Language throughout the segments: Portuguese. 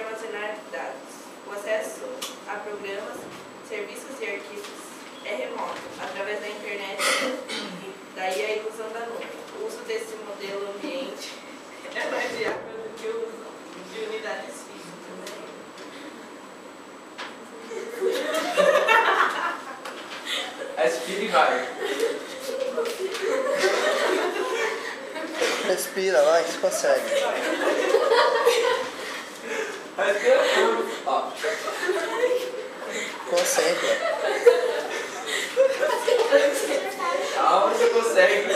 armazenar dados. O acesso a programas, serviços e arquivos é remoto, através da internet, daí a ilusão da nuvem. O uso desse modelo ambiente é mais viável do que o uso de unidades físicas. Respira e vai. Respira, vai, você consegue. Respira fundo. Ó. Concentra. Aonde você consegue,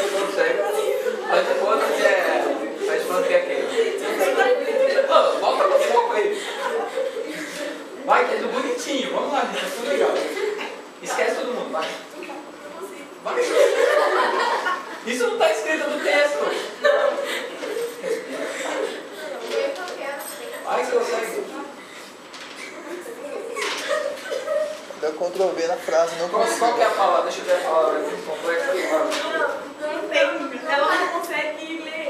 Faz conta que é quem? Mano, volta no foco aí. Vai, que é do bonitinho. Vamos lá, gente. Tá tudo legal. Esquece todo mundo, vai. Vai. Isso não está escrito no texto. Vai, você consegue. Deu Ctrl V na frase, não Qual consigo. que é a palavra? Deixa eu ver a palavra aqui complexa. Não tem, ela não consegue ler.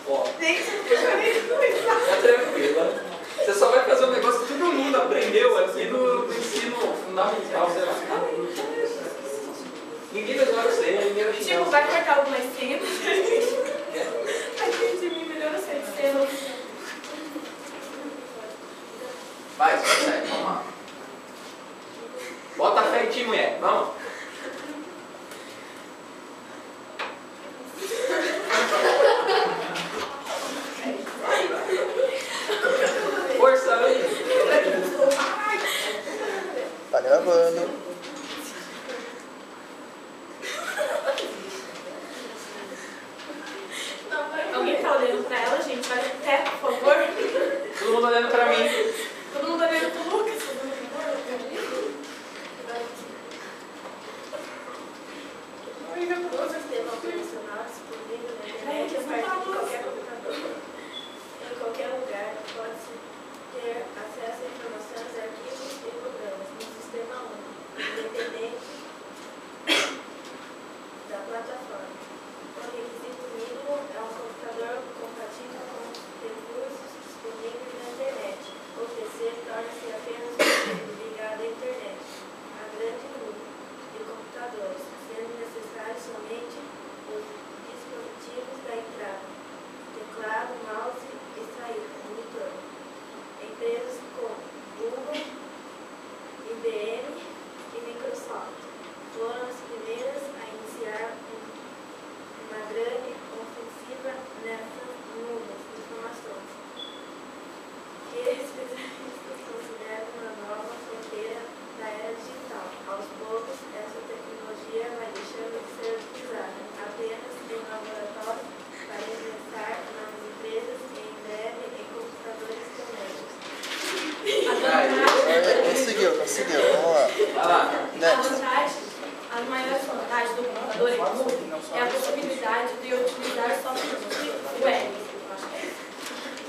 Ó, Gente, tá tranquila. Você só vai fazer um negócio que todo mundo aprendeu aqui no ensino fundamental, sei lá. Ninguém vai usar você, ninguém vai xingar. tipo, vai cortar algumas cenas. É. Aqui de mim melhor eu sei de cena. Vai, você consegue, vamos lá. Bota a fé em ti, mulher, vamos. Força aí. Tá gravando. Alguém tá olhando pra ela, gente? Olha até, por favor. Todo mundo olhando pra mim. Todo mundo olhando pro Lucas. O sistema operacional disponível na internet a partir de qualquer computador. Em qualquer lugar, pode-se ter acesso a informações, arquivos e programas no sistema único, independente da plataforma. O requisito mínimo é um computador compatível com recursos disponíveis na internet. O PC torna-se apenas um sistema ligado à internet, a grande número de computadores, sendo necessários somente os dispositivos da entrada, teclado, mouse e saída, monitor. Empresas como Google, IBM e Microsoft foram as primeiras a iniciar uma grande ofensiva nessas nuvens de informações, que especialistas consideram uma nova fronteira da era digital. Aos poucos, essa tecnologia vai deixando de ser utilizada apenas em laboratórios para ingressar nas empresas e em breve em computadores domésticos. Conseguiu, vamos lá. Vai lá. As maiores vantagens do computador é a possibilidade de utilizar software web,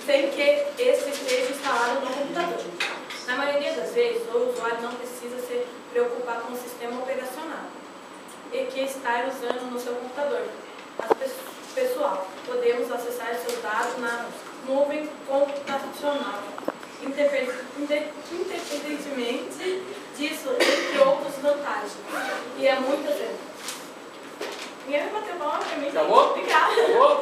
sem que esse esteja instalado no computador. Na maioria das vezes, o usuário não precisa se preocupar com o sistema operacional e que está usando no seu computador. Pessoal, podemos acessar seus dados na nuvem computacional, independentemente disso, entre outras vantagens. E é muito exemplo. Ninguém vai bater bola pra mim. Acabou? Obrigada. Acabou?